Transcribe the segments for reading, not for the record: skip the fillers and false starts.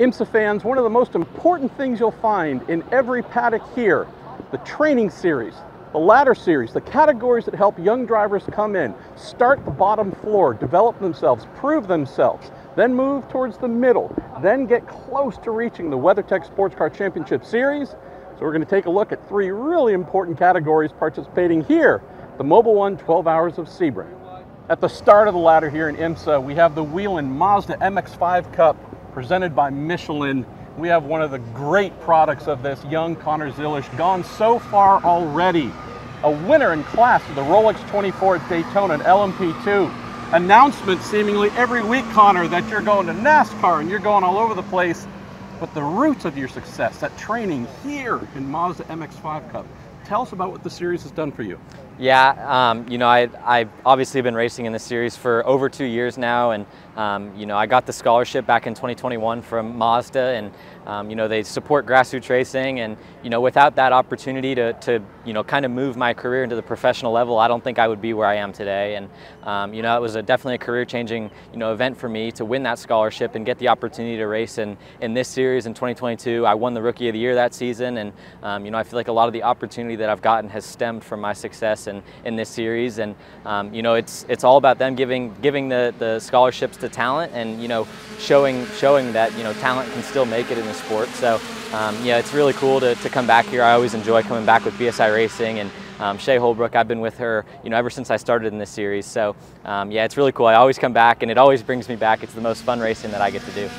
IMSA fans, one of the most important things you'll find in every paddock here, the training series, the ladder series, the categories that help young drivers come in, start the bottom floor, develop themselves, prove themselves, then move towards the middle, then get close to reaching the WeatherTech SportsCar Championship Series. So we're going to take a look at 3 really important categories participating here, the Mobil 1 12 Hours of Sebring. At the start of the ladder here in IMSA, we have the Whelen Mazda MX-5 Cup presented by Michelin. We have one of the great products of this, young Connor Zilisch, gone so far already. A winner in class of the Rolex 24 at Daytona and LMP2. Announcements seemingly every week, Connor, that you're going to NASCAR and you're going all over the place. But the roots of your success, that training here in Mazda MX-5 Cup. Tell us about what the series has done for you. Yeah, you know, I've obviously been racing in this series for over 2 years now, and you know, I got the scholarship back in 2021 from Mazda, and you know, they support grassroots racing, and you know, without that opportunity to you know, kind of move my career into the professional level, I don't think I would be where I am today. And you know, it was definitely a career-changing event for me to win that scholarship and get the opportunity to race in this series in 2022. I won the Rookie of the Year that season, and you know, I feel like a lot of the opportunity that I've gotten has stemmed from my success in this series. And you know, it's all about them giving the scholarships to talent, and you know, showing that you know, talent can still make it in the sport. So yeah, it's really cool to come back here. I always enjoy coming back with BSI Racing, and Shay Holbrook, I've been with her, you know, ever since I started in this series. So yeah, it's really cool. I always come back, and it always brings me back. It's the most fun racing that I get to do.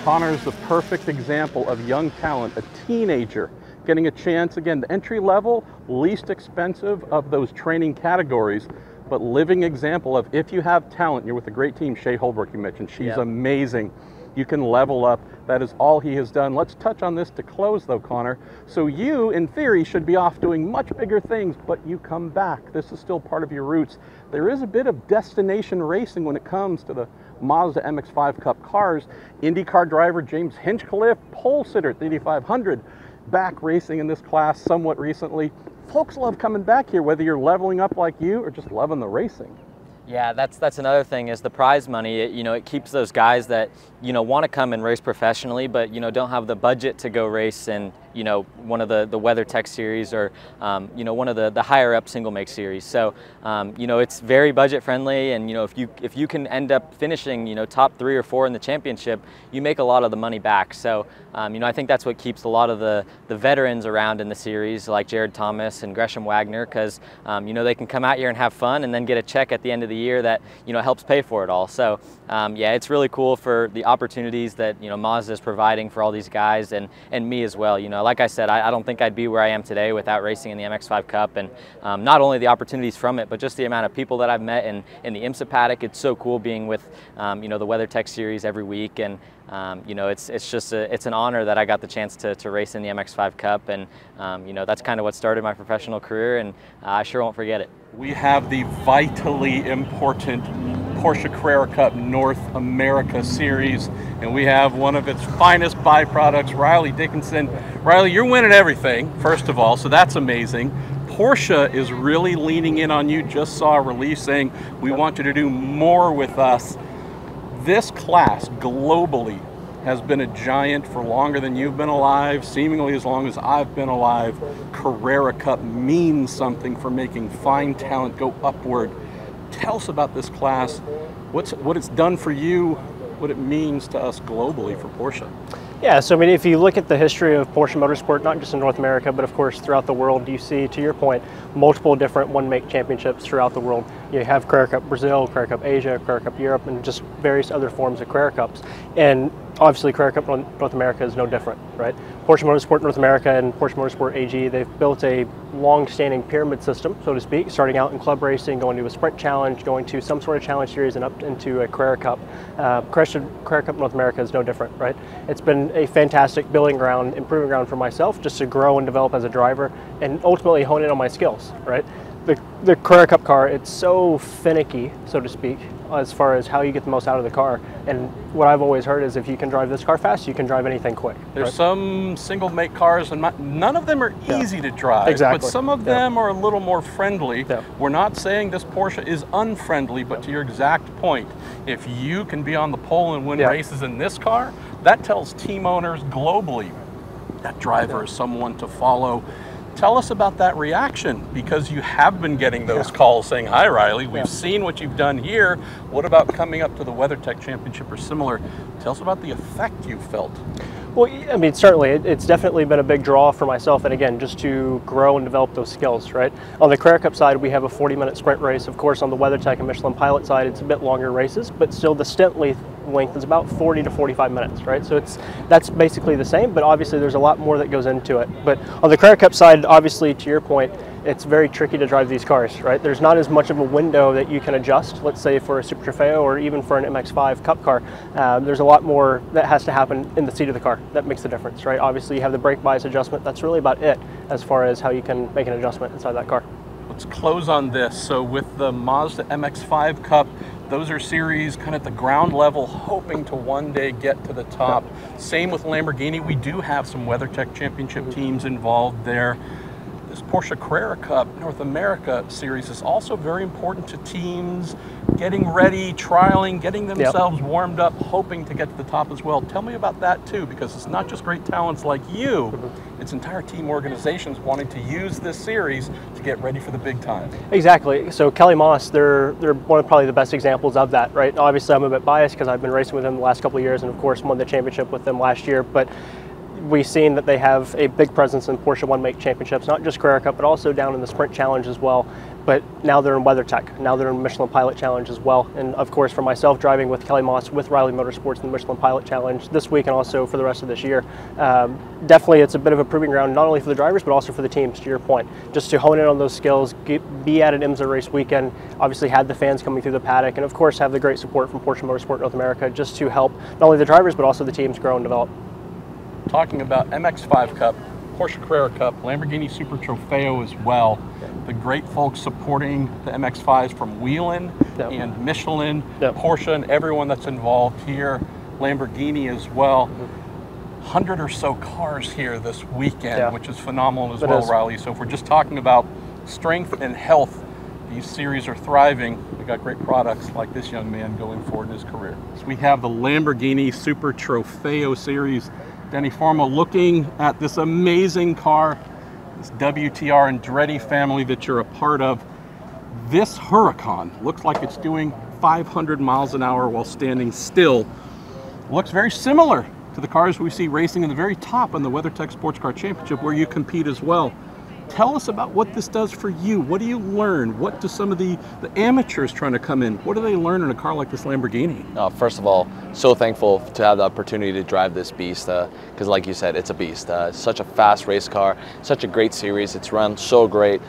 Connor is the perfect example of young talent, a teenager getting a chance, again, the entry level, least expensive of those training categories, but living example of if you have talent, you're with a great team. Shay Holbrook, you mentioned, she's amazing. You can level up. That is all he has done. Let's touch on this to close though, Connor. So you, in theory, should be off doing much bigger things, but you come back. This is still part of your roots. There is a bit of destination racing when it comes to the Mazda MX-5 Cup cars. IndyCar driver James Hinchcliffe, pole sitter at the Indy 500, back racing in this class somewhat recently. Folks love coming back here, whether you're leveling up like you or just loving the racing. Yeah, that's another thing, is the prize money. You know, it keeps those guys that, you know, want to come and race professionally, but, you know, don't have the budget to go race in, you know, one of the WeatherTech series, or, you know, one of the higher up single make series. So, you know, it's very budget friendly, and, you know, if you can end up finishing, you know, top 3 or 4 in the championship, you make a lot of the money back. So, you know, I think that's what keeps a lot of the veterans around in the series, like Jared Thomas and Gresham Wagner, because, you know, they can come out here and have fun and then get a check at the end of the year that, you know, helps pay for it all. So, yeah, it's really cool for the opportunities that, you know, Mazda is providing for all these guys, and me as well. You know, like I said, I don't think I'd be where I am today without racing in the MX-5 Cup, and not only the opportunities from it, but just the amount of people that I've met in the IMSA paddock. It's so cool being with, you know, the WeatherTech series every week, and you know, it's just it's an honor that I got the chance to race in the MX-5 Cup, and you know, that's kind of what started my professional career, and I sure won't forget it. We have the vitally important Porsche Carrera Cup North America Series, and we have one of its finest byproducts, Riley Dickinson. Riley, you're winning everything, first of all, so that's amazing. Porsche is really leaning in on you. Just saw a release saying, we want you to do more with us. This class globally has been a giant for longer than you've been alive, seemingly as long as I've been alive. Carrera Cup means something for making fine talent go upward. Tell us about this class, what it's done for you, what it means to us globally for Porsche. Yeah, so I mean, if you look at the history of Porsche Motorsport, not just in North America, but of course throughout the world, you see, to your point, multiple different one-make championships throughout the world. You have Carrera Cup Brazil, Carrera Cup Asia, Carrera Cup Europe, and just various other forms of Carrera Cups. And obviously Carrera Cup North America is no different, right? Porsche Motorsport North America and Porsche Motorsport AG, they've built a long-standing pyramid system, so to speak, starting out in club racing, going to a sprint challenge, going to some sort of challenge series, and up into a Carrera Cup. Carrera Cup North America is no different, right? It's been a fantastic building ground, improving ground for myself, just to grow and develop as a driver, and ultimately hone in on my skills, right? The Carrera Cup car, it's so finicky, so to speak, as far as how you get the most out of the car. And what I've always heard is if you can drive this car fast, you can drive anything quick. There's right? some single make cars, and none of them are easy to drive, exactly. but some of them are a little more friendly. Yeah. We're not saying this Porsche is unfriendly, but to your exact point, if you can be on the pole and win races in this car, That tells team owners globally that driver is someone to follow. Tell us about that reaction, because you have been getting those calls saying, hi Riley, we've seen what you've done here. What about coming up to the WeatherTech Championship or similar? Tell us about the effect you felt. Well, I mean, certainly, it's definitely been a big draw for myself, and again, just to grow and develop those skills, right? On the Carrera Cup side, we have a 40-minute sprint race. Of course, on the WeatherTech and Michelin Pilot side, it's a bit longer races, but still the stint length is about 40 to 45 minutes, right? So that's basically the same, but obviously there's a lot more that goes into it. But on the Carrera Cup side, obviously, to your point, it's very tricky to drive these cars, right? There's not as much of a window that you can adjust, let's say for a Super Trofeo or even for an MX-5 Cup car. There's a lot more that has to happen in the seat of the car that makes the difference, right? Obviously you have the brake bias adjustment. That's really about it as far as how you can make an adjustment inside that car. Let's close on this. So with the Mazda MX-5 Cup, those are series kind of at the ground level, hoping to one day get to the top. Same with Lamborghini. We do have some WeatherTech Championship teams involved there. This Porsche Carrera Cup North America series is also very important to teams getting ready, trialing, getting themselves warmed up, hoping to get to the top as well. Tell me about that too, because it's not just great talents like you, it's entire team organizations wanting to use this series to get ready for the big time. Exactly. So Kelly Moss, they're one of probably the best examples of that, right? Obviously I'm a bit biased because I've been racing with them the last couple of years and of course won the championship with them last year, but we've seen that they have a big presence in Porsche One Make Championships, not just Carrera Cup, but also down in the Sprint Challenge as well. But now they're in WeatherTech, now they're in Michelin Pilot Challenge as well. And of course, for myself, driving with Kelly Moss with Riley Motorsports in the Michelin Pilot Challenge this week and also for the rest of this year. Definitely, it's a bit of a proving ground, not only for the drivers, but also for the teams, to your point. Just to hone in on those skills, be at an IMSA race weekend, obviously had the fans coming through the paddock, and of course have the great support from Porsche Motorsport North America just to help not only the drivers, but also the teams grow and develop. Talking about MX-5 Cup, Porsche Carrera Cup, Lamborghini Super Trofeo as well. The great folks supporting the MX-5s from Whelen and Michelin, Porsche and everyone that's involved here, Lamborghini as well. 100 or so cars here this weekend, which is phenomenal as well, Riley. So if we're just talking about strength and health, these series are thriving. We got great products like this young man going forward in his career. So we have the Lamborghini Super Trofeo series. Danny Formo looking at this amazing car, this WTR Andretti family that you're a part of. This Huracan looks like it's doing 500 miles an hour while standing still. Looks very similar to the cars we see racing in the very top on the WeatherTech SportsCar Championship, where you compete as well. Tell us about what this does for you. What do you learn? What do some of the amateurs trying to come in, what do they learn in a car like this Lamborghini? First of all, so thankful to have the opportunity to drive this beast, because like you said, it's a beast. It's such a fast race car, such a great series. It's run so great.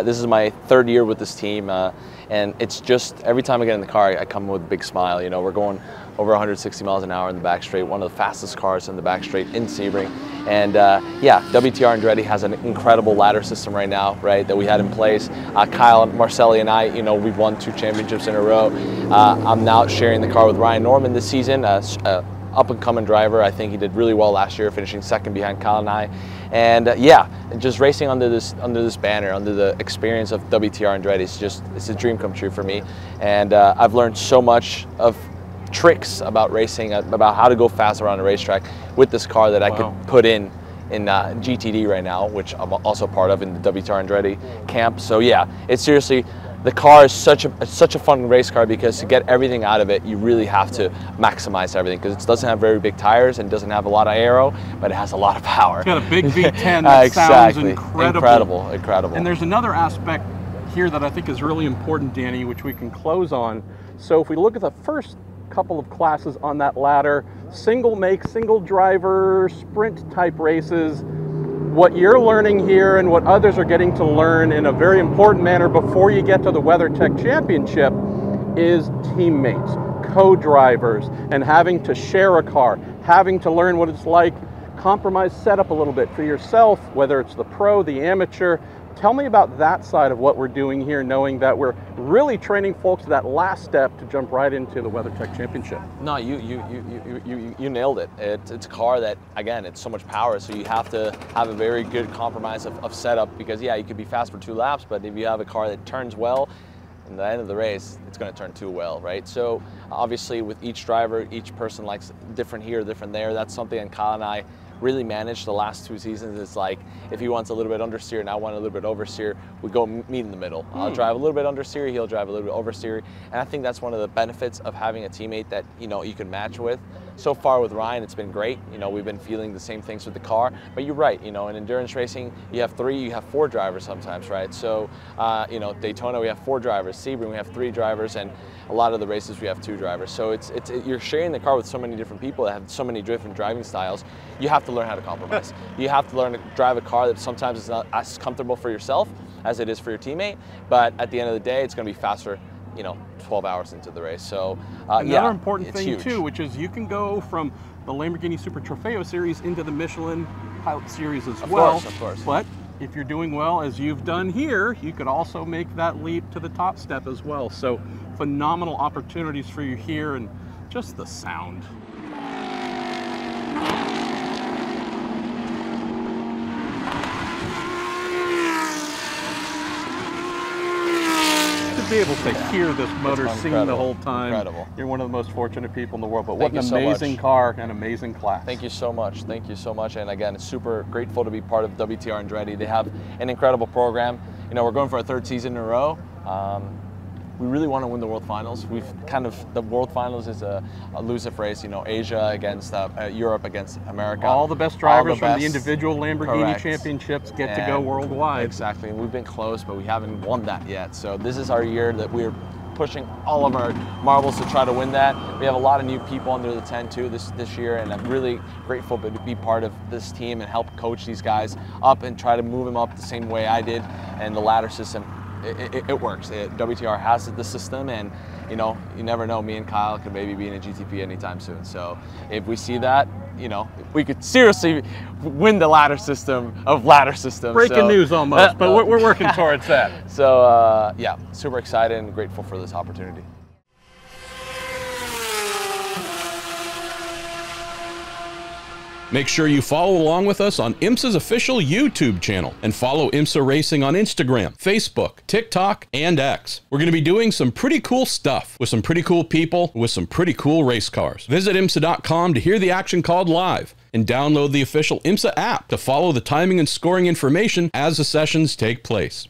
This is my third year with this team, and it's just, every time I get in the car, I come with a big smile. You know, we're going over 160 miles an hour in the back straight, one of the fastest cars in the back straight in Sebring. And yeah, WTR Andretti has an incredible ladder system right now, right, that we had in place. Kyle, Marcelli, and I, you know, we've won 2 championships in a row. I'm now sharing the car with Ryan Norman this season, up-and-coming driver. I think he did really well last year, finishing second behind Kyle and I. And yeah, just racing under this banner, under the experience of WTR Andretti, it's a dream come true for me. And I've learned so much of tricks about racing, about how to go fast around a racetrack with this car that I could put in GTD right now, which I'm also part of in the WTR Andretti camp. So yeah, it's seriously, the car is such a fun race car, because to get everything out of it, you really have to maximize everything, because it doesn't have very big tires and doesn't have a lot of aero, but it has a lot of power. It's got a big V10 that sounds incredible. Incredible. And there's another aspect here that I think is really important, Danny, which we can close on. So if we look at the first couple of classes on that ladder, single make, single driver, sprint type races, what you're learning here and what others are getting to learn in a very important manner before you get to the WeatherTech Championship is teammates, co-drivers, and having to share a car, having to learn what it's like, compromise setup a little bit for yourself, whether it's the pro, the amateur. Tell me about that side of what we're doing here, knowing that we're really training folks to that last step to jump right into the WeatherTech Championship. No, you nailed it. It's a car that, again, it's so much power, so you have to have a very good compromise of setup, because yeah, you could be fast for 2 laps, but if you have a car that turns well, in the end of the race, it's going to turn too well, right? So obviously with each driver, each person likes different here, different there. That's something that Kyle and I really managed the last 2 seasons. It's like, if he wants a little bit understeer and I want a little bit oversteer, we go meet in the middle. I'll drive a little bit understeer, he'll drive a little bit oversteer. And I think that's one of the benefits of having a teammate that, you know, you can match with. So far with Ryan, it's been great. You know, we've been feeling the same things with the car, but you're right, you know, in endurance racing, you have 3, you have 4 drivers sometimes, right? So, you know, Daytona, we have 4 drivers, Sebring, we have 3 drivers, and a lot of the races we have 2 drivers. So you're sharing the car with so many different people that have so many different driving styles. You have to learn how to compromise. You have to learn to drive a car that sometimes is not as comfortable for yourself as it is for your teammate, but at the end of the day, it's going to be faster, you know, 12 hours into the race. So another important thing huge. too, which is you can go from the Lamborghini Super Trofeo series into the Michelin Pilot Series as well. Of course. But if you're doing well, as you've done here, you could also make that leap to the top step as well. So phenomenal opportunities for you here, and just the sound. To be able to hear this motor sing the whole time. Incredible. You're one of the most fortunate people in the world, but Thank what an you so amazing much. car and amazing class. Thank you so much. Thank you so much. And again, super grateful to be part of WTR Andretti. They have an incredible program. You know, we're going for our 3rd season in a row. We really want to win the World Finals. The World Finals is a elusive race, you know, Asia against Europe against America. All the best drivers from best. the individual Lamborghini Correct. championships get to And go worldwide. Exactly, and we've been close, but we haven't won that yet. So this is our year that we're pushing all of our marbles to try to win that. We have a lot of new people under the tent too this year, and I'm really grateful to be part of this team and help coach these guys up and try to move them up the same way I did. And the ladder system, it works. WTR has the system, and you know, you never know, me and Kyle could maybe be in a GTP anytime soon. So if we see that, you know, we could seriously win the ladder system of ladder systems. Breaking news almost, but we're working towards that. So yeah, super excited and grateful for this opportunity. Make sure you follow along with us on IMSA's official YouTube channel and follow IMSA Racing on Instagram, Facebook, TikTok, and X. We're going to be doing some pretty cool stuff with some pretty cool people with some pretty cool race cars. Visit IMSA.com to hear the action called live and download the official IMSA app to follow the timing and scoring information as the sessions take place.